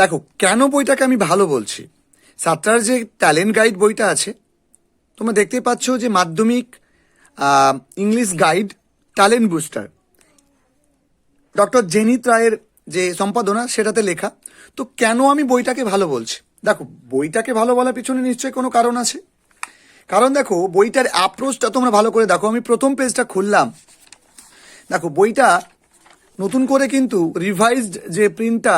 দেখো কেন বইটাকে আমি ভালো বলছি। সাঁতরার যে ট্যালেন্ট গাইড বইটা আছে, তোমরা দেখতে পাচ্ছ যে মাধ্যমিক English guide talent booster, doctor Zenit রায়ের যে সম্পাদনা সেটাতে লেখা। তো কেন আমি বইটাকে ভালো বলছি? দেখো বইটাকে ভালো বলার পিছনে নিশ্চয়ই কোনো কারণ আছে। কারণ দেখো বইটার অ্যাপ্রোচটা তোমরা ভালো করে দেখো। আমি প্রথম পেজটা খুললাম, দেখো বইটা নতুন করে কিন্তু রিভাইজড যে প্রিন্টটা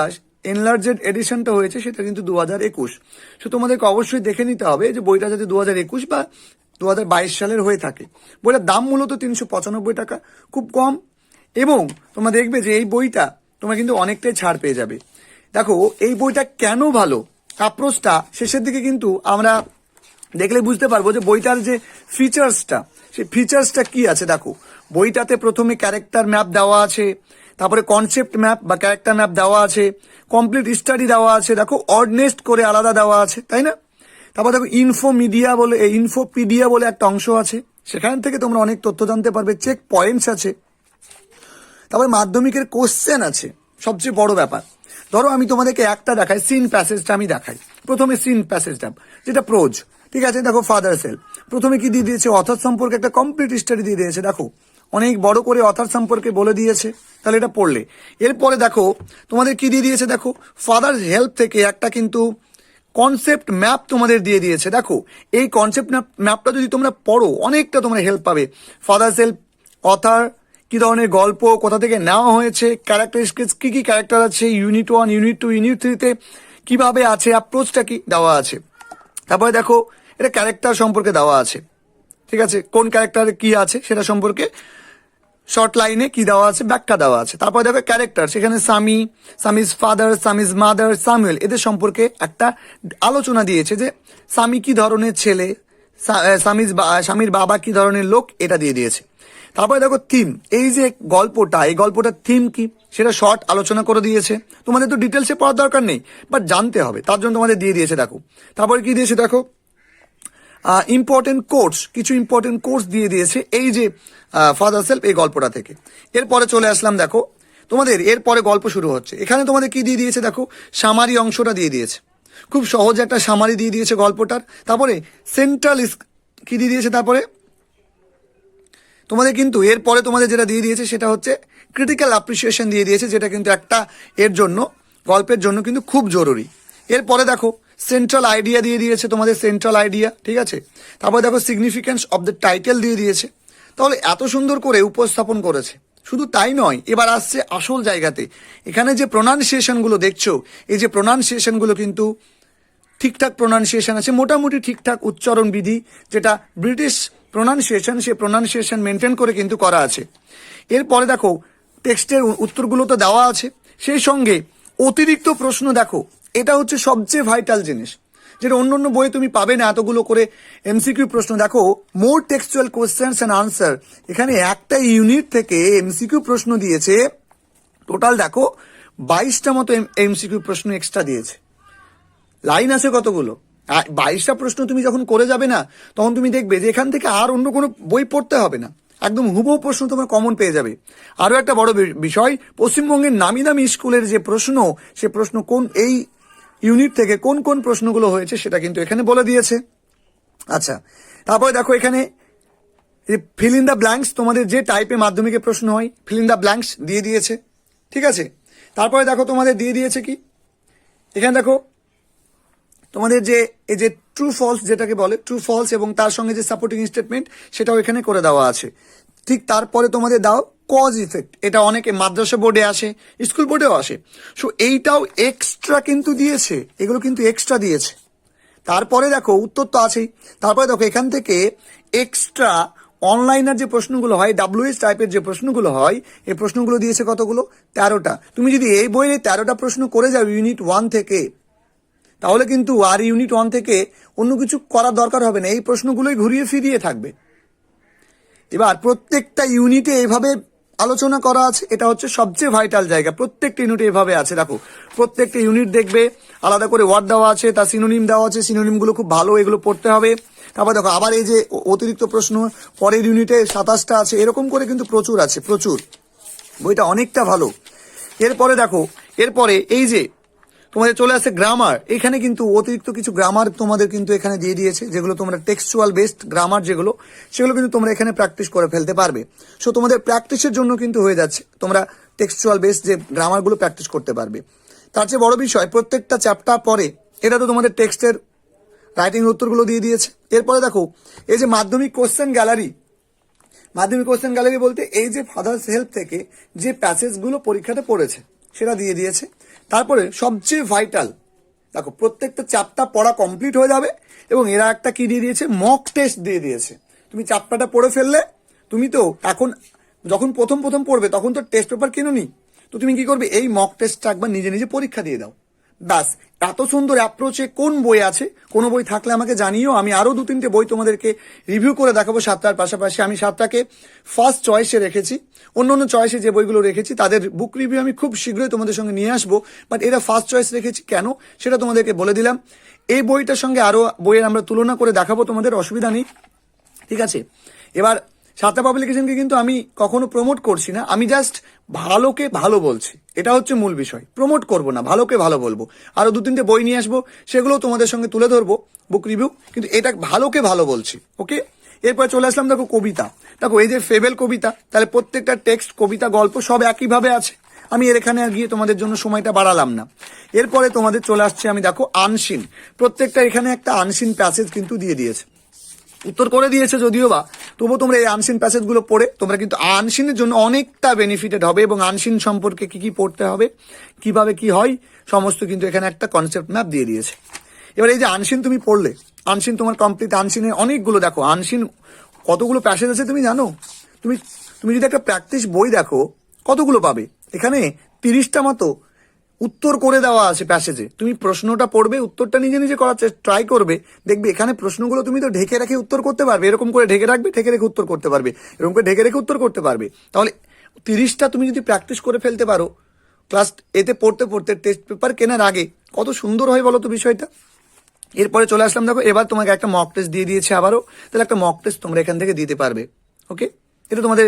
এনলার্জেড এডিশনটা হয়েছে সেটা কিন্তু 2021। সো তোমাদেরকে অবশ্যই দেখে নিতে হবে যে বইটা যাতে 2021 বা 2022 সালের হয়ে থাকে। বইটার দাম মূলত 395 টাকা, খুব কম। এবং তোমরা দেখবে যে এই বইটা তোমরা কিন্তু অনেকটাই ছাড় পেয়ে যাবে। দেখো এই বইটা কেন ভালো, অ্যাপ্রোচটা শেষের দিকে কিন্তু আমরা দেখলে বুঝতে পারবো যে বইটার যে ফিচার্সটা, সেই ফিচার্সটা কি আছে। দেখো বইটাতে প্রথমে ক্যারেক্টার ম্যাপ দেওয়া আছে, তারপরে কনসেপ্ট ম্যাপ বা ক্যারেক্টার ম্যাপ দেওয়া আছে, কমপ্লিট স্টাডি দেওয়া আছে, দেখো অর্ডনেস্ট করে আলাদা দেওয়া আছে, তাই না? তারপর দেখো ইনফোপিডিয়া বলে একটা অংশ আছে, সেখান থেকে তোমরা অনেক তথ্য জানতে পারবে। চেক পয়েন্টস আছে, তারপরে মাধ্যমিকের কোশ্চেন আছে। সবচেয়ে বড় ব্যাপার, ধরো আমি তোমাদেরকে একটা দেখাই, সিন প্যাসেজটা আমি দেখাই। প্রথমে সিন প্যাসেজটা যেটা প্রোজ, ঠিক আছে। দেখো ফাদার সেল প্রথমে কি দিয়ে দিয়েছে, অথার সম্পর্কে একটা কমপ্লিট স্টাডি দিয়ে দিয়েছে। দেখো অনেক বড় করে অথার সম্পর্কে বলে দিয়েছে, তাহলে এটা পড়লে। এরপরে দেখো তোমাদের কি দিয়ে দিয়েছে, দেখো ফাদার হেল্প থেকে একটা কিন্তু কনসেপ্ট ম্যাপ তোমাদের দিয়ে দিয়েছে। দেখো এই কনসেপ্ট ম্যাপটা যদি তোমরা পড়ো অনেকটা তোমরা হেল্প পাবে। ফাদার সেল, অথার, কি ধরনের গল্প, কোথা থেকে নেওয়া হয়েছে, ক্যারেক্টারিস্টিক্স কি কি ক্যারেক্টার আছে, ইউনিট 1, ইউনিট 2, ইউনিট 3-তে কিভাবে আছে, অ্যাপ্রোচটা কি দেওয়া আছে। তারপরে দেখো এটা ক্যারেক্টার সম্পর্কে দেওয়া আছে, ঠিক আছে। কোন ক্যারেক্টারে কি আছে সেটা সম্পর্কে শর্ট লাইনে কি দেওয়া আছে, ব্যাখ্যা দেওয়া আছে। তারপরে দেখো ক্যারেক্টার, সেখানে সামিজ ফাদার, সামিজ মাদার, সামুয়েল, এদের সম্পর্কে একটা আলোচনা দিয়েছে যে সামি কি ধরনের ছেলে, স্বামীর বাবা কি ধরনের লোক, এটা দিয়ে দিয়েছে। তারপরে দেখো থিম, এই যে গল্পটা, এই গল্পটার থিম কি সেটা শর্ট আলোচনা করে দিয়েছে। তোমাদের তো ডিটেলসে পড়ার দরকার নেই, বাট জানতে হবে, তার জন্য তোমাদের দিয়ে দিয়েছে। দেখো তারপরে কি দিয়েছে, দেখো ইম্পর্টেন্ট কোর্স, কিছু ইম্পর্টেন্ট কোর্স দিয়ে দিয়েছে এই যে ফাদার সেলফ এই গল্পটা থেকে। এরপরে চলে আসলাম, দেখো তোমাদের এরপরে গল্প শুরু হচ্ছে। এখানে তোমাদের কি দিয়ে দিয়েছে, দেখো সামারি অংশটা দিয়ে দিয়েছে, খুব সহজ একটা সামারি দিয়ে দিয়েছে গল্পটার। তারপরে সেন্ট্রাল কি দিয়ে দিয়েছে, তারপরে তোমাদের কিন্তু এরপরে তোমাদের যেটা দিয়ে দিয়েছে সেটা হচ্ছে ক্রিটিক্যাল অ্যাপ্রিসিয়েশন দিয়ে দিয়েছে, যেটা কিন্তু একটা এর জন্য, গল্পের জন্য কিন্তু খুব জরুরি। এরপরে দেখো সেন্ট্রাল আইডিয়া দিয়ে দিয়েছে তোমাদের, সেন্ট্রাল আইডিয়া, ঠিক আছে। তারপরে দেখো সিগনিফিকেন্স অফ দ্য টাইটেল দিয়ে দিয়েছে। তাহলে এত সুন্দর করে উপস্থাপন করেছে। শুধু তাই নয়, এবার আসছে আসল জায়গাতে। এখানে যে প্রোনাউন্সিয়েশনগুলো দেখছো, এই যে প্রোনাউন্সিয়েশনগুলো কিন্তু ঠিকঠাক প্রোনাউন্সিয়েশন আছে, মোটামুটি ঠিকঠাক উচ্চারণ বিধি, যেটা ব্রিটিশ প্রোনাউন্সিয়েশন, সে প্রোনাউন্সিয়েশন মেনটেন করে কিন্তু করা আছে। এরপরে দেখো টেক্সটের উত্তরগুলো তো দেওয়া আছে, সেই সঙ্গে অতিরিক্ত প্রশ্ন। দেখো এটা হচ্ছে সবচেয়ে ভাইটাল জিনিস, যেটা অন্য অন্য বইয়ে তুমি পাবে না এতগুলো করে এমসিকিউ প্রশ্ন। দেখো মোর টেক্সচুয়াল কোয়েশ্চেন্স অ্যান্ড আনসার, এখানে একটা ইউনিট থেকে এমসিকিউ প্রশ্ন দিয়েছে টোটাল। দেখো 22টা মতো এমসিকিউ প্রশ্ন এক্সট্রা দিয়েছে। লাইন আছে কতগুলো, 22টা প্রশ্ন তুমি যখন করে যাবে না, তখন তুমি দেখবে যে এখান থেকে আর অন্য কোনো বই পড়তে হবে না, একদম হুবহু প্রশ্ন তোমার কমন পেয়ে যাবে। আরও একটা বড় বিষয়, পশ্চিমবঙ্গের নামি দামি স্কুলের যে প্রশ্ন, সে প্রশ্ন কোন এই ইউনিট থেকে কোন কোন প্রশ্নগুলো হয়েছে সেটা কিন্তু এখানে বলে দিয়েছে। আচ্ছা, তারপরে দেখো এখানে ফিল ইন দ্য ব্ল্যাঙ্কস, তোমাদের যে টাইপে মাধ্যমিকে প্রশ্ন হয়, ফিল ইন দ্য ব্ল্যাঙ্কস দিয়ে দিয়েছে, ঠিক আছে। তারপরে দেখো তোমাদের দিয়ে দিয়েছে কি, এখানে দেখো তোমাদের যে এই যে ট্রু ফলস যেটাকে বলে, ট্রু ফলস, এবং তার সঙ্গে যে সাপোর্টিং স্টেটমেন্ট সেটাও এখানে করে দেওয়া আছে। ঠিক তারপরে তোমাদের দাও কজ ইফেক্ট, এটা অনেকে মাদ্রাসা বোর্ডে আসে, স্কুল বোর্ডেও আসে। সো এইটাও এক্সট্রা কিন্তু দিয়েছে, এগুলো কিন্তু এক্সট্রা দিয়েছে। তারপরে দেখো উত্তর তো আছেই, তারপরে দেখো এখান থেকে এক্সট্রা অনলাইনের যে প্রশ্নগুলো হয়, ডাব্লিউএস টাইপের যে প্রশ্নগুলো হয়, এই প্রশ্নগুলো দিয়েছে কতগুলো, 13টা। তুমি যদি এই বইয়ে 13টা প্রশ্ন করে যাও ইউনিট 1 থেকে, তাহলে কিন্তু আর ইউনিট 1 থেকে অন্য কিছু করার দরকার হবে না, এই প্রশ্নগুলোই ঘুরিয়ে ফিরিয়ে থাকবে। এবার প্রত্যেকটা ইউনিটে এইভাবে আলোচনা করা আছে, এটা হচ্ছে সবচেয়ে ভাইটাল জায়গা। প্রত্যেকটা ইউনিটে এভাবে আছে। দেখো প্রত্যেকটা ইউনিট দেখবে আলাদা করে ওয়ার্ড দেওয়া আছে, তার সিনোনিম দেওয়া আছে, সিনোনিমগুলো খুব ভালো, এগুলো পড়তে হবে। তারপর দেখো আবার এই যে অতিরিক্ত প্রশ্ন পরের ইউনিটে 27টা আছে, এরকম করে কিন্তু প্রচুর আছে, প্রচুর। বইটা অনেকটা ভালো। এরপরে দেখো, এরপরে এই যে তোমাদের চলে আসে গ্রামার। এখানে কিন্তু অতিরিক্ত কিছু গ্রামার তোমাদের কিন্তু এখানে দিয়ে দিয়েছে, যেগুলো তোমরা টেক্সচুয়াল বেসড গ্রামার যেগুলো, সেগুলো কিন্তু তোমরা এখানে প্র্যাকটিস করে ফেলতে পারবে। সো তোমাদের প্র্যাকটিসের জন্য কিন্তু হয়ে যাচ্ছে, তোমরা টেক্সচুয়াল বেসড যে গ্রামারগুলো প্র্যাকটিস করতে পারবে। তার চেয়ে বড় বিষয়, প্রত্যেকটা চ্যাপ্টার পরে এটা তো তোমাদের টেক্সটের রাইটিং উত্তরগুলো দিয়ে দিয়েছে। এরপরে দেখো এই যে মাধ্যমিক কোশ্চেন গ্যালারি, মাধ্যমিক কোশ্চেন গ্যালারি বলতে এই যে ফাদার্স হেল্প থেকে যে প্যাসেজগুলো পরীক্ষাতে পড়েছে সেটা দিয়ে দিয়েছে। তারপরে সবচেয়ে ভাইটাল দেখো, প্রত্যেকটা চ্যাপ্টার পড়া কমপ্লিট হয়ে যাবে এবং এরা একটা কি দিয়ে দিয়েছে, মক টেস্ট দিয়ে দিয়েছে। তুমি চ্যাপ্টারটা পড়ে ফেললে, তুমি তো এখন যখন প্রথম প্রথম পড়বে তখন তো টেস্ট পেপার কিনোনি, তো তুমি কি করবে, এই মক টেস্টটা একবার নিজে নিজে পরীক্ষা দিয়ে দাও। ব্যাস, এত সুন্দর অ্যাপ্রোচে কোন বই আছে, কোনো বই থাকলে আমাকে জানিও, আমি আরো 2-3টে বই তোমাদেরকে রিভিউ করে দেখাবো। 7টার পাশাপাশি আমি 7টাকে ফার্স্ট চয়েসে রেখেছি, অন্য চয়েসে যে বইগুলো রেখেছি তাদের বুক রিভিউ আমি খুব শীঘ্রই তোমাদের সঙ্গে নিয়ে আসবো, বাট এরা ফার্স্ট চয়েস রেখেছি কেন সেটা তোমাদেরকে বলে দিলাম। এই বইটার সঙ্গে আরো বইয়ের আমরা তুলনা করে দেখাবো, তোমাদের অসুবিধা নেই, ঠিক আছে। এবার 7টা পাবলিকেশনকে কিন্তু আমি কখনো প্রমোট করছি না, আমি জাস্ট ভালোকে ভালো বলছি, এটা হচ্ছে মূল বিষয়। প্রমোট করব না, ভালোকে ভালো বলবো। আরো 2-3টে বই নিয়ে আসবো, সেগুলো তোমাদের সঙ্গে তুলে ধরবো বুক রিভিউ, কিন্তু এটা ভালোকে ভালো বলছি, ওকে। এরপর চলে আসলাম দেখো কবিতা। দেখো এই যে ফেবেল কবিতা, তাহলে প্রত্যেকটা টেক্সট, কবিতা, গল্প সব একইভাবে আছে। আমি এর এখানে গিয়ে তোমাদের জন্য সময়টা বাড়ালাম না। এরপরে তোমাদের চলে আসছে আমি দেখো আনসিন, প্রত্যেকটা এখানে একটা আনসিন প্যাসেজ কিন্তু দিয়ে দিয়েছে, উত্তর করে দিয়েছে যদিও বা, তবুও তোমরা এই আনসিন প্যাসেজগুলো পড়ে তোমরা কিন্তু আনসিনের জন্য অনেকটা বেনিফিটেড হবে, এবং আনসিন সম্পর্কে কি কি পড়তে হবে, কিভাবে কি হয়, সমস্ত কিন্তু এখানে একটা কনসেপ্ট ম্যাপ দিয়ে দিয়েছে। এবার এই যে আনসিন তুমি পড়লে, আনসিন তোমার কমপ্লিট, আনসিনের অনেকগুলো দেখো, আনসিন কতগুলো প্যাসেজ আছে তুমি জানো? তুমি তুমি যদি একটা প্র্যাকটিস বই দেখো কতগুলো পাবে, এখানে 30টা মতো উত্তর করে দেওয়া আছে প্যাসেজে। তুমি প্রশ্নটা পড়বে, উত্তরটা নিজে নিজে করার ট্রাই করবে, দেখবে এখানে প্রশ্নগুলো তুমি তো ঢেকে রেখে উত্তর করতে পারবে, এরকম করে ঢেকে রাখবে, ঢেকে রেখে উত্তর করতে পারবে, এরকম করে ঢেকে রেখে উত্তর করতে পারবে। তাহলে 30টা তুমি যদি প্র্যাকটিস করে ফেলতে পারো ক্লাস এতে পড়তে পড়তে, টেস্ট পেপার কেনার আগে, কত সুন্দর হয় বলো তো বিষয়টা। এরপরে চলে আসলাম দেখো, এবার তোমাকে একটা মক টেস্ট দিয়ে দিয়েছে আবারও, তাহলে একটা মক টেস্ট তোমরা এখান থেকে দিতে পারবে, ওকে। এটা তোমাদের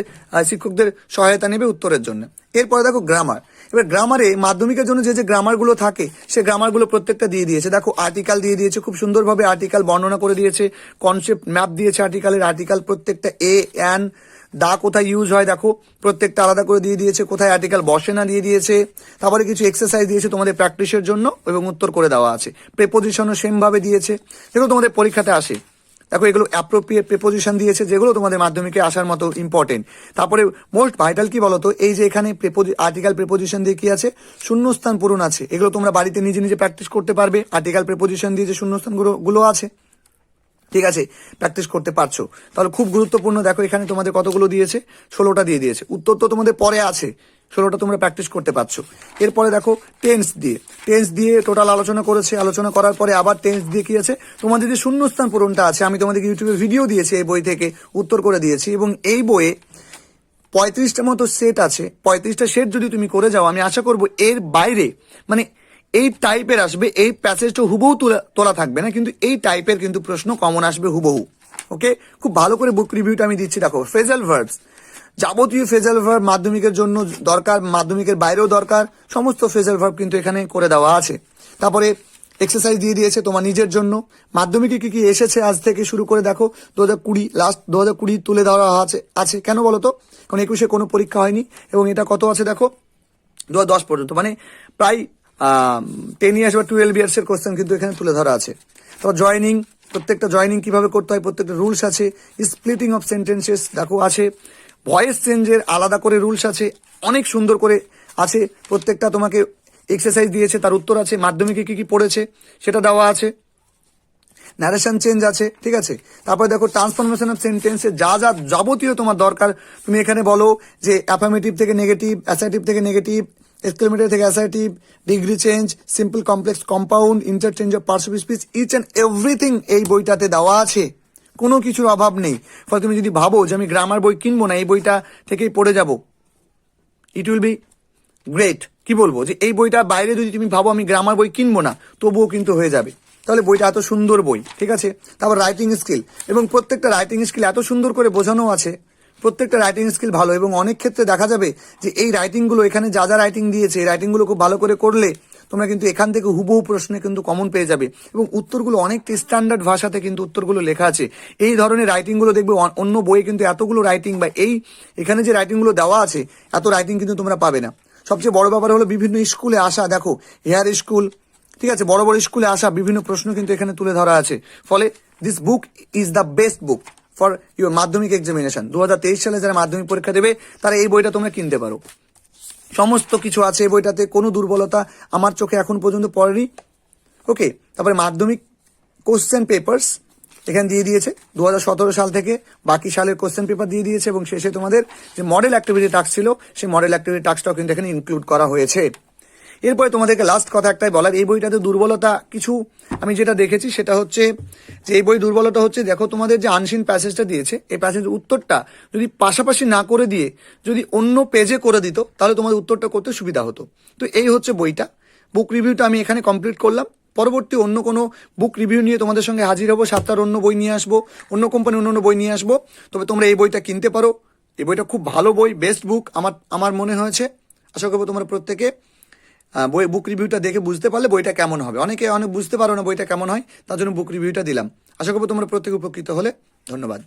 শিক্ষকদের সহায়তা নেবে উত্তরের জন্য। এরপরে দেখো গ্রামার। এবার গ্রামারে মাধ্যমিকের জন্য যে যে গ্রামারগুলো থাকে, সে গ্রামারগুলো প্রত্যেকটা দিয়ে দিয়েছে। দেখো আর্টিকেল দিয়ে দিয়েছে, খুব সুন্দরভাবে আর্টিকেল বর্ণনা করে দিয়েছে, কনসেপ্ট ম্যাপ দিয়েছে আর্টিকেলের, আর্টিকেল প্রত্যেকটা এ অ্যান দা কোথায় ইউজ হয় দেখো প্রত্যেকটা আলাদা করে দিয়ে দিয়েছে, কোথায় আর্টিকেল বসে না দিয়ে দিয়েছে। তারপরে কিছু এক্সারসাইজ দিয়েছে তোমাদের প্র্যাকটিসের জন্য এবং উত্তর করে দেওয়া আছে। প্রেপোজিশনও সেম ভাবে দিয়েছে, যেগুলো তোমাদের পরীক্ষাতে আসে। দেখো এগুলো অ্যাপ্রোপ্রিয়েট প্রেপোজিশন দিয়েছে, যেগুলো তোমাদের মাধ্যমিকে আসার মতো ইম্পর্টেন্ট। তারপরে মোস্ট ভাইটাল কি বলতো, এই যে এখানে আর্টিকেল প্রেপোজিশন দিয়ে কি আছে, শূন্যস্থান পূরণ আছে। এগুলো তোমরা বাড়িতে নিজে নিজে প্র্যাকটিস করতে পারবে। আর্টিকেল প্রেপোজিশন দিয়ে যে শূন্যস্থান গুলো আছে, ঠিক আছে, প্র্যাকটিস করতে পারছো, তাহলে খুব গুরুত্বপূর্ণ। দেখো এখানে তোমাদের কতগুলো দিয়েছে, 16টা দিয়ে দিয়েছে। উত্তর তো তোমাদের পরে আছে, 16টা তোমরা প্র্যাকটিস করতে পারছো। এরপরে দেখো টেন্স দিয়ে টোটাল আলোচনা করেছে, আলোচনা করার পরে আবার টেন্স দিয়ে কি আছে, তোমাদের যে শূন্যস্থান পূরণটা আছে, আমি তোমাদের ইউটিউবে ভিডিও দিয়েছি, এই বই থেকে উত্তর করে দিয়েছি। এবং এই বইয়ে 35টা মতো সেট আছে, 35টা সেট যদি তুমি করে যাও, আমি আশা করবো এর বাইরে মানে এই টাইপের আসবে, এই প্যাসেজটা হুবহু তোলা থাকবে না, কিন্তু এই টাইপের কিন্তু প্রশ্ন কমন আসবে হুবহু, ওকে। খুব ভালো করে বুক রিভিউটা আমি দিচ্ছি। দেখো ফ্রেজাল ভার্বস, যাবতীয় ফ্রেজাল ভার্ব মাধ্যমিকের জন্য দরকার, মাধ্যমিকের বাইরেও দরকার, সমস্ত ফ্রেজাল ভার্ব কিন্তু এখানে করে দেওয়া আছে। তারপরে এক্সারসাইজ দিয়ে দিয়েছে তোমার নিজের জন্য। মাধ্যমিকে কি কি এসেছে আজ থেকে শুরু করে দেখো, 2020 লাস্ট 2020 তুলে দেওয়া আছে কেন বলো তো, কারণ 21-এ কোনো পরীক্ষা হয়নি, এবং এটা কত আছে দেখো 2010 পর্যন্ত, মানে প্রায় 10 ইয়ার্স বা 12 ইয়ার্সের কোশ্চেন কিন্তু এখানে তুলে ধরা আছে। তারপর জয়নিং, প্রত্যেকটা জয়নিং কিভাবে করতে হয় প্রত্যেকটা রুলস আছে। স্প্লিটিং অফ সেন্টেন্সেস দেখো আছে। ভয়েস চেঞ্জের আলাদা করে রুলস আছে, অনেক সুন্দর করে আছে। প্রত্যেকটা তোমাকে এক্সারসাইজ দিয়েছে, তার উত্তর আছে। মাধ্যমিকে কি কি পড়েছে সেটা দেওয়া আছে। ন্যারেশন চেঞ্জ আছে, ঠিক আছে। তারপরে দেখো ট্রান্সফরমেশন অফ সেন্টেন্সে যা যা যাবতীয় তোমার দরকার, তুমি এখানে বলো যে অ্যাফার্মেটিভ থেকে নেগেটিভ, অ্যাসার্টিভ থেকে নেগেটিভ, এক্সক্লেমেটরি থেকে assertive, degree change, simple complex compound, interchange of parts of speech, each and everything এই বইটাতে দেওয়া আছে, কোনো কিছুর অভাব নেই। ফলে তুমি যদি ভাবো যে আমি গ্রামার বই কিনবো না, এই বইটা থেকেই পড়ে যাব, ইট উইল বি গ্রেট। কি বলবো, যে এই বইটা বাইরে যদি তুমি ভাবো আমি গ্রামার বই কিনবো না, তবুও কিন্তু হয়ে যাবে। তাহলে বইটা এত সুন্দর বই, ঠিক আছে। তারপর রাইটিং স্কিল, এবং প্রত্যেকটা রাইটিং স্কিল এত সুন্দর করে বোঝানো আছে, প্রত্যেকটা রাইটিং স্কিল ভালো। এবং অনেক ক্ষেত্রে দেখা যাবে যে এই রাইটিংগুলো, এখানে যা যা রাইটিং দিয়েছে, এই রাইটিংগুলো খুব ভালো করে করলে তোমরা কিন্তু এখান থেকে হুবহু প্রশ্নে কিন্তু কমন পেয়ে যাবে, এবং উত্তরগুলো অনেকটা স্ট্যান্ডার্ড ভাষাতে কিন্তু উত্তরগুলো লেখা আছে। এই ধরনের রাইটিংগুলো দেখবে অন্য বইয়ে কিন্তু এতগুলো রাইটিং বা এখানে যে রাইটিংগুলো দেওয়া আছে এত রাইটিং কিন্তু তোমরা পাবে না। সবচেয়ে বড় ব্যাপার হলো বিভিন্ন স্কুলে আসা, দেখো হেয়ার স্কুল, ঠিক আছে, বড় বড় স্কুলে আসা বিভিন্ন প্রশ্ন কিন্তু এখানে তুলে ধরা আছে। ফলে this book is the best book for your মাধ্যমিক এক্সামিনেশন। 2023 সালে যারা মাধ্যমিক পরীক্ষা দেবে তারা এই বইটা তোমরা কিনতে পারো। সমস্ত কিছু আছে এই বইটাতে, কোনো দুর্বলতা আমার চোখে এখন পর্যন্ত পড়েনি। ওকে, তারপরে মাধ্যমিক কোশ্চেন পেপার্স এখানে দিয়ে দিয়েছে 2017 সাল থেকে বাকি সালের কোশ্চেন পেপার দিয়ে দিয়েছে, এবং শেষে তোমাদের যে মডেল অ্যাক্টিভিটি টাস্ক ছিল সেই মডেল অ্যাক্টিভিটি টাস্কটাও কিন্তু এখানে ইনক্লুড করা হয়েছে। এরপরে তোমাদেরকে লাস্ট কথা একটাই বলার, এই বইটাতে দুর্বলতা কিছু আমি যেটা দেখেছি সেটা হচ্ছে যে এই বই দুর্বলতা হচ্ছে, দেখো তোমাদের যে আনসিন প্যাসেজটা দিয়েছে এই প্যাসেজের উত্তরটা যদি পাশাপাশি না করে দিয়ে যদি অন্য পেজে করে দিত তাহলে তোমাদের উত্তরটা করতে সুবিধা হতো। তো এই হচ্ছে বইটা। বুক রিভিউটা আমি এখানে কমপ্লিট করলাম। পরবর্তী অন্য কোনো বুক রিভিউ নিয়ে তোমাদের সঙ্গে হাজির হবো, 7টার অন্য বই নিয়ে আসবো, অন্য কোম্পানি অন্য বই নিয়ে আসবো। তবে তোমরা এই বইটা কিনতে পারো, এই বইটা খুব ভালো বই, বেস্ট বুক আমার মনে হয়েছে। আশা করবো তোমরা প্রত্যেকে বই বুক রিভিউটা দেখে বুঝতে পারলে বইটা কেমন হবে। অনেক বুঝতে পারো না বইটা কেমন হয়, তার জন্য বুক রিভিউটা দিলাম। আশা করবো তোমরা প্রত্যেকে উপকৃত হলে। ধন্যবাদ।